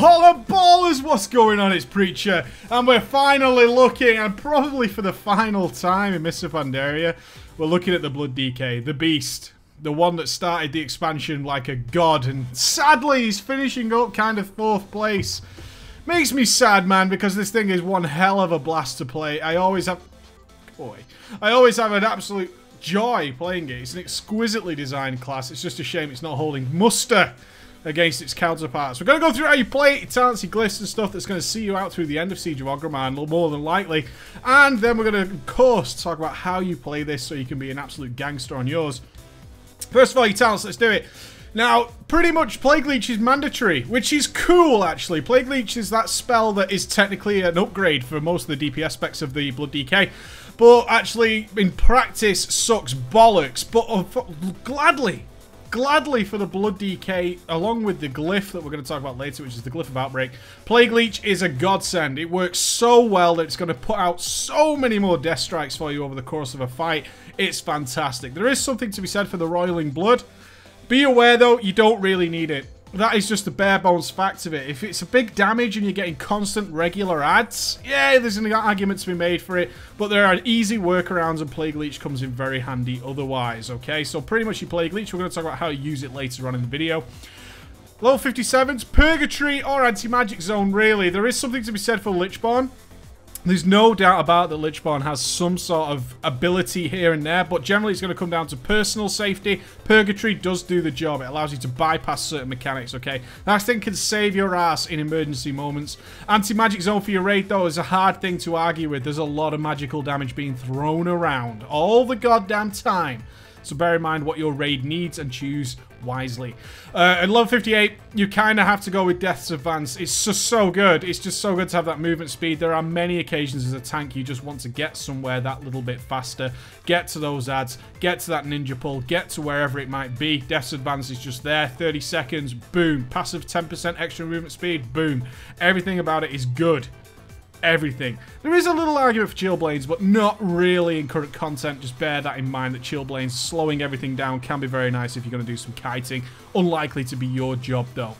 Holla ballers, what's going on? It's Preacher, and we're finally looking, and probably for the final time in Mists of Pandaria, we're looking at the Blood DK, the beast, the one that started the expansion like a god, and sadly he's finishing up kind of 4th place. Makes me sad, man, because this thing is one hell of a blast to play. I always have an absolute joy playing it. It's an exquisitely designed class. It's just a shame it's not holding muster against its counterparts. We're going to go through how you play it, your talents, your glyphs and stuff that's going to see you out through the end of Siege of Orgrimmar, more than likely. And then we're going to, of course, talk about how you play this so you can be an absolute gangster on yours. First of all, your talents, let's do it. Now, pretty much Plague Leech is mandatory, which is cool, actually. Plague Leech is that spell that is technically an upgrade for most of the DPS specs of the Blood DK, but actually, in practice, sucks bollocks. But gladly for the Blood DK, along with the Glyph that we're going to talk about later, which is the Glyph of Outbreak, Plague Leech is a godsend. It works so well that it's going to put out so many more death strikes for you over the course of a fight. It's fantastic. There is something to be said for the Roiling Blood. Be aware, though, you don't really need it. That is just the bare bones fact of it. If it's a big damage and you're getting constant regular adds, yeah, there's an argument to be made for it, but there are easy workarounds and Plague Leech comes in very handy otherwise, okay? So pretty much your Plague Leech, we're going to talk about how to use it later on in the video. Level 57's Purgatory or Anti-Magic Zone, really. There is something to be said for Lichborn. There's no doubt about that Lichborn has some sort of ability here and there, but generally it's going to come down to personal safety. Purgatory does do the job. It allows you to bypass certain mechanics, okay? That thing can save your ass in emergency moments. Anti-Magic Zone for your raid, though, is a hard thing to argue with. There's a lot of magical damage being thrown around all the goddamn time. So bear in mind what your raid needs and choose wisely. At level 58, you kind of have to go with Death's Advance. It's just so good. It's just so good to have that movement speed. There are many occasions as a tank you just want to get somewhere that little bit faster. Get to those adds. Get to that ninja pull. Get to wherever it might be. Death's Advance is just there. 30 seconds. Boom. Passive 10% extra movement speed. Boom. Everything about it is good. Everything. There is a little argument for Chillblains, but not really in current content. Just bear that in mind that Chillblains slowing everything down can be very nice if you're going to do some kiting. Unlikely to be your job, though.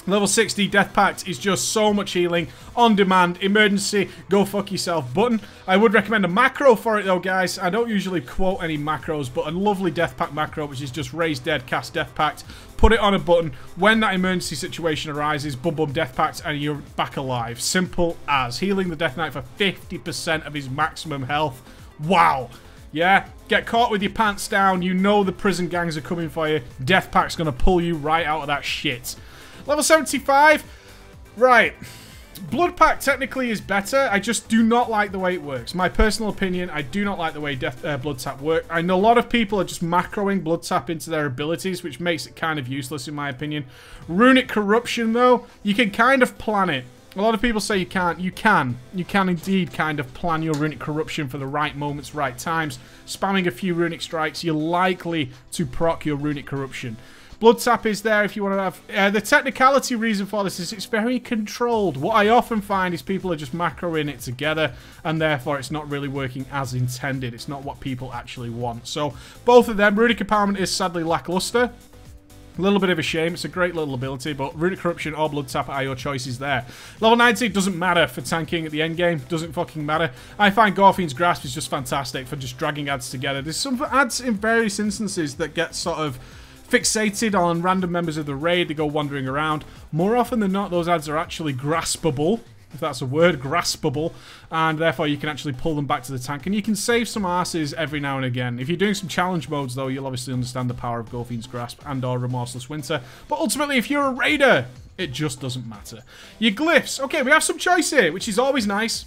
Level 60, Death Pact is just so much healing, on demand, emergency, go fuck yourself button. I would recommend a macro for it though, guys. I don't usually quote any macros, but a lovely Death Pact macro, which is just raise dead, cast Death Pact, put it on a button. When that emergency situation arises, boom boom Death Pact, and you're back alive. Simple as. Healing the Deathknight for 50% of his maximum health. Wow. Yeah, get caught with your pants down, you know the prison gangs are coming for you. Death Pact's gonna pull you right out of that shit. Level 75, right. Blood Pact technically is better. I just do not like the way it works. My personal opinion, I do not like the way Blood Tap works. I know a lot of people are just macroing Blood Tap into their abilities, which makes it kind of useless in my opinion. Runic Corruption, though, you can kind of plan it. A lot of people say you can't. You can. You can indeed kind of plan your Runic Corruption for the right moments, right times. Spamming a few Runic Strikes, you're likely to proc your Runic Corruption. Blood Tap is there if you want to have... the technicality reason for this is it's very controlled. What I often find is people are just macroing it together, and therefore it's not really working as intended. It's not what people actually want. So, both of them. Runic Empowerment is sadly lackluster. A little bit of a shame. It's a great little ability, but Runic Corruption or Blood Tap are your choices there. Level 90 doesn't matter for tanking at the end game. Doesn't fucking matter. I find Gorfine's Grasp is just fantastic for just dragging adds together. There's some adds in various instances that get sort of fixated on random members of the raid. They go wandering around. More often than not, those adds are actually graspable, if that's a word, graspable, and therefore you can actually pull them back to the tank, and you can save some asses every now and again. If you're doing some challenge modes, though, you'll obviously understand the power of Gorfine's Grasp and or Remorseless Winter, but ultimately, if you're a raider, it just doesn't matter. Your Glyphs. Okay, we have some choice here, which is always nice.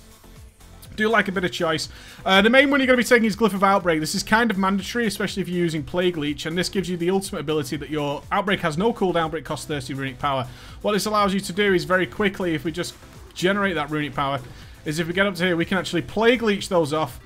Do like a bit of choice. The main one you're going to be taking is Glyph of Outbreak. This is kind of mandatory, especially if you're using Plague Leech, and this gives you the ultimate ability that your Outbreak has no cooldown, but it costs 30 runic power. What this allows you to do is very quickly, if we just generate that runic power, is if we get up to here, we can actually Plague Leech those off,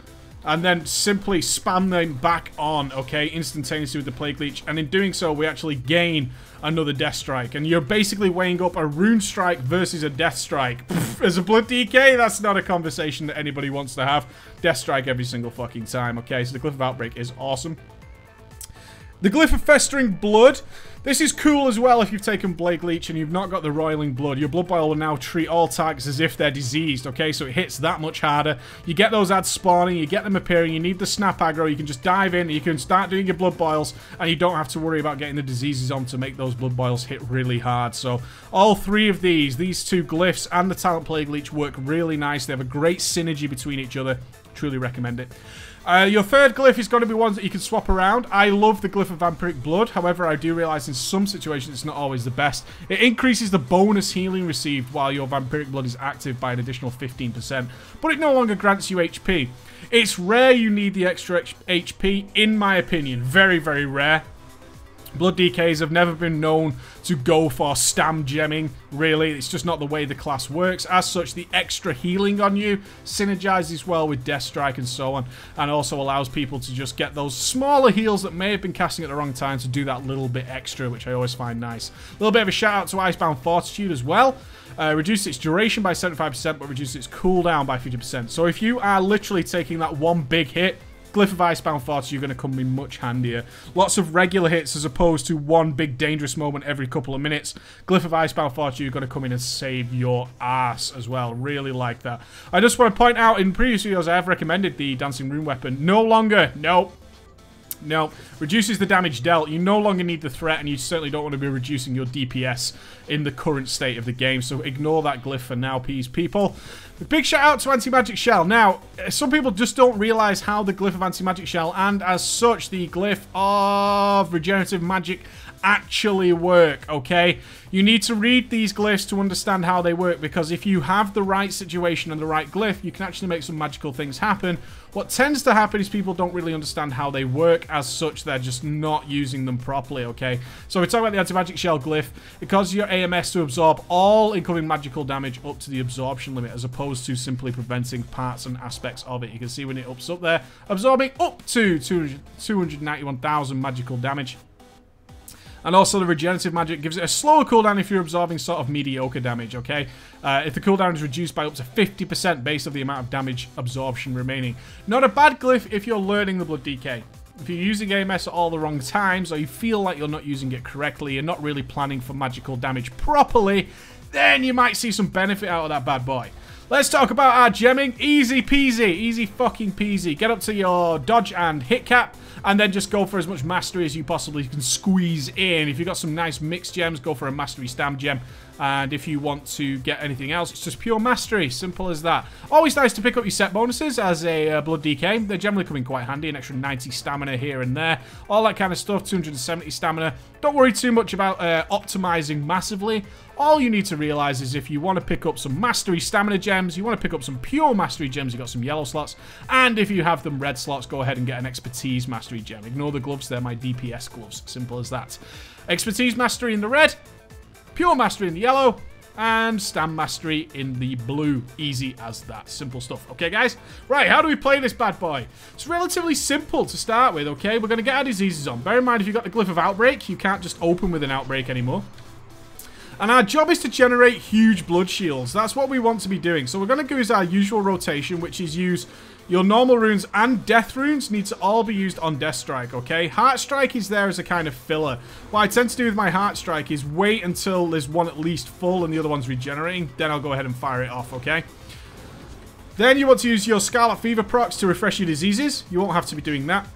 and then simply spam them back on, okay, instantaneously with the Plague Leech, and in doing so, we actually gain another Death Strike, and you're basically weighing up a Rune Strike versus a Death Strike. Pff, as a Blood DK, that's not a conversation that anybody wants to have. Death Strike every single fucking time, okay, so the Glyph of Outbreak is awesome. The Glyph of Festering Blood, This is cool as well if you've taken Plague Leech and you've not got the Roiling Blood. Your Blood Boil will now treat all targets as if they're diseased, okay? So it hits that much harder. You get those ads spawning, you get them appearing, you need the snap aggro, you can just dive in, you can start doing your Blood Boils, and you don't have to worry about getting the diseases on to make those Blood Boils hit really hard. So all three of these two Glyphs and the Talent Plague Leech work really nice. They have a great synergy between each other. Truly recommend it. Your third glyph is going to be ones that you can swap around. I love the Glyph of Vampiric Blood. However, I do realize in some situations it's not always the best. It increases the bonus healing received while your Vampiric Blood is active by an additional 15%. But it no longer grants you HP. It's rare you need the extra HP, in my opinion. Very, very rare. Blood DKs have never been known to go for stam gemming, really. It's just not the way the class works. As such, the extra healing on you synergizes well with Death Strike and so on, and also allows people to just get those smaller heals that may have been casting at the wrong time to do that little bit extra, which I always find nice. A little bit of a shout out to Icebound Fortitude as well. Reduce its duration by 75%, but reduce its cooldown by 50%. So if you are literally taking that one big hit, Glyph of Icebound Fortitude, you're going to come in much handier. Lots of regular hits as opposed to one big dangerous moment every couple of minutes. Glyph of Icebound Fortitude, you're going to come in and save your ass as well. Really like that. I just want to point out, in previous videos I have recommended the Dancing Rune Weapon. No longer. Nope. No, reduces the damage dealt. You no longer need the threat, and you certainly don't want to be reducing your DPS in the current state of the game. So ignore that glyph for now, please, people. A big shout out to Anti-Magic Shell. Now, some people just don't realize how the Glyph of Anti-Magic Shell, and as such, the Glyph of Regenerative Magic actually work, okay? You need to read these glyphs to understand how they work, because if you have the right situation and the right glyph, you can actually make some magical things happen. What tends to happen is people don't really understand how they work. As such, they're just not using them properly, okay? So we talk about the Anti-Magic Shell glyph. It causes your AMS to absorb all incoming magical damage up to the absorption limit, as opposed to simply preventing parts and aspects of it. You can see when it ups up there, absorbing up to 291,000 magical damage. And also the regenerative magic gives it a slower cooldown if you're absorbing sort of mediocre damage, okay? If the cooldown is reduced by up to 50% based on the amount of damage absorption remaining. Not a bad glyph if you're learning the Blood DK. If you're using AMS at all the wrong times, or you feel like you're not using it correctly, you're not really planning for magical damage properly, then you might see some benefit out of that bad boy. Let's talk about our gemming. Easy peasy. Easy fucking peasy. Get up to your dodge and hit cap, and then just go for as much mastery as you possibly can squeeze in. If you've got some nice mixed gems, go for a mastery stam gem. And if you want to get anything else, it's just pure mastery. Simple as that. Always nice to pick up your set bonuses as a Blood DK. They generally come in quite handy. An extra 90 stamina here and there. All that kind of stuff. 270 stamina. Don't worry too much about optimizing massively. All you need to realize is if you want to pick up some mastery stamina gems, you want to pick up some pure mastery gems, you've got some yellow slots. And if you have them red slots, go ahead and get an expertise mastery gem. Ignore the gloves, they're my DPS gloves. Simple as that. Expertise mastery in the red. Pure mastery in the yellow, and stam mastery in the blue. Easy as that. Simple stuff. Okay, guys? Right, how do we play this bad boy? It's relatively simple to start with, okay? We're going to get our diseases on. Bear in mind, if you've got the Glyph of Outbreak, you can't just open with an Outbreak anymore. And our job is to generate huge blood shields. That's what we want to be doing. So we're going to use our usual rotation, which is use your normal runes and death runes need to all be used on Death Strike, okay? Heart Strike is there as a kind of filler. What I tend to do with my Heart Strike is wait until there's one at least full and the other one's regenerating. Then I'll go ahead and fire it off, okay? Then you want to use your Scarlet Fever procs to refresh your diseases. You won't have to be doing that.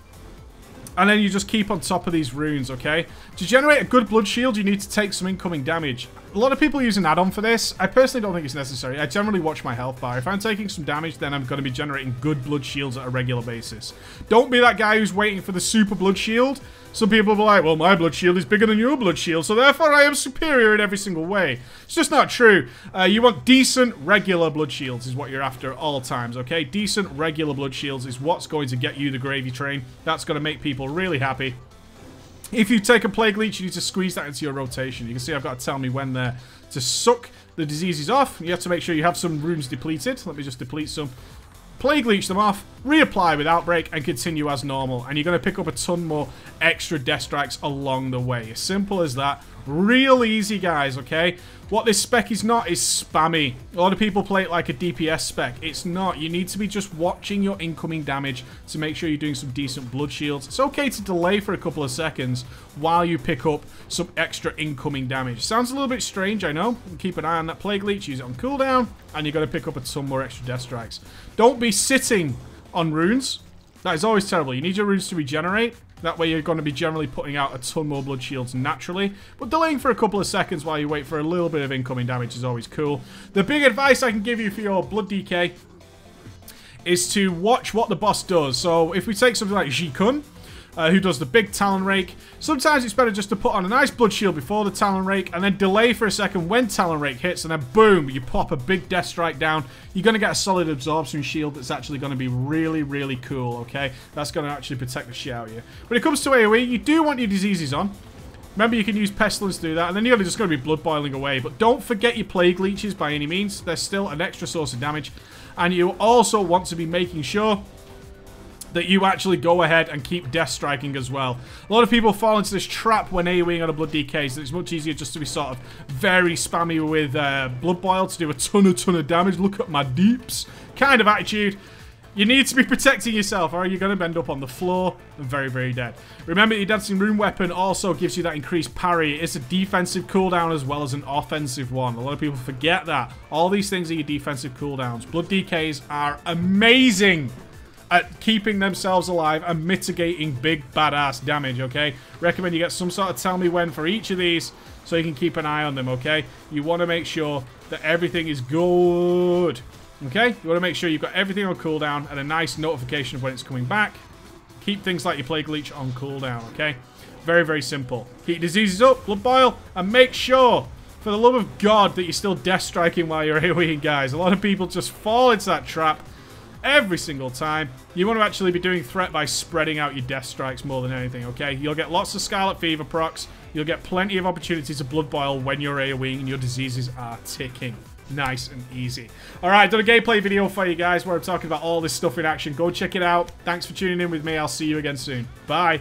And then you just keep on top of these runes, okay? To generate a good blood shield, you need to take some incoming damage. A lot of people use an add-on for this. I personally don't think it's necessary. I generally watch my health bar. If I'm taking some damage, then I'm going to be generating good blood shields at a regular basis. Don't be that guy who's waiting for the super blood shield. Some people will be like, well, my blood shield is bigger than your blood shield, so therefore I am superior in every single way. It's just not true. You want decent, regular blood shields is what you're after at all times, okay? Decent, regular blood shields is what's going to get you the gravy train. That's going to make people really happy. If you take a Plague Leech, you need to squeeze that into your rotation. You can see I've got to tell me when there to suck the diseases off. You have to make sure you have some runes depleted. Let me just deplete some. Plague Leech them off. reapply with Outbreak, and continue as normal. And you're going to pick up a ton more extra death strikes along the way. As simple as that. Real easy, guys, okay? What this spec is not is spammy. A lot of people play it like a DPS spec. It's not. You need to be just watching your incoming damage to make sure you're doing some decent blood shields. It's okay to delay for a couple of seconds while you pick up some extra incoming damage. Sounds a little bit strange, I know. Keep an eye on that Plague Leech. Use it on cooldown, and you're going to pick up a ton more extra death strikes. Don't be sitting on runes. That is always terrible. You need your runes to regenerate. That way you're going to be generally putting out a ton more blood shields naturally. But delaying for a couple of seconds while you wait for a little bit of incoming damage is always cool. The big advice I can give you for your blood DK is to watch what the boss does. So if we take something like Jikun, who does the big Talon Rake, sometimes it's better just to put on a nice blood shield before the Talon Rake and then delay for a second when Talon Rake hits, and then boom, you pop a big death strike down. You're going to get a solid absorption shield that's actually going to be really, really cool, okay? That's going to actually protect the shit out of you. When it comes to AoE, you do want your diseases on. Remember, you can use Pestilence to do that, and then you're just going to be blood boiling away. But don't forget your Plague Leeches by any means. They're still an extra source of damage. And you also want to be making sure that you actually go ahead and keep death striking as well. A lot of people fall into this trap when AoEing on a blood DK, so it's much easier just to be sort of very spammy with blood boil to do a ton of damage. Look at my deeps kind of attitude. You need to be protecting yourself, or you're going to end up on the floor and very, very dead. Remember, your Dancing Rune weapon also gives you that increased parry. It's a defensive cooldown as well as an offensive one. A lot of people forget that. All these things are your defensive cooldowns. Blood DKs are amazing at keeping themselves alive and mitigating big badass damage, okay? Recommend you get some sort of tell me when for each of these so you can keep an eye on them, okay? You want to make sure that everything is good, okay? You want to make sure you've got everything on cooldown and a nice notification of when it's coming back. Keep things like your Plague Leech on cooldown, okay? Very, very simple. Keep diseases up, blood boil, and make sure, for the love of God, that you're still death striking while you're AoEing, guys. A lot of people just fall into that trap every single time. You want to actually be doing threat by spreading out your death strikes more than anything, okay? You'll get lots of Scarlet Fever procs. You'll get plenty of opportunities to blood boil when you're AoEing and your diseases are ticking. Nice and easy. Alright, I've done a gameplay video for you guys where I'm talking about all this stuff in action. Go check it out. Thanks for tuning in with me. I'll see you again soon. Bye.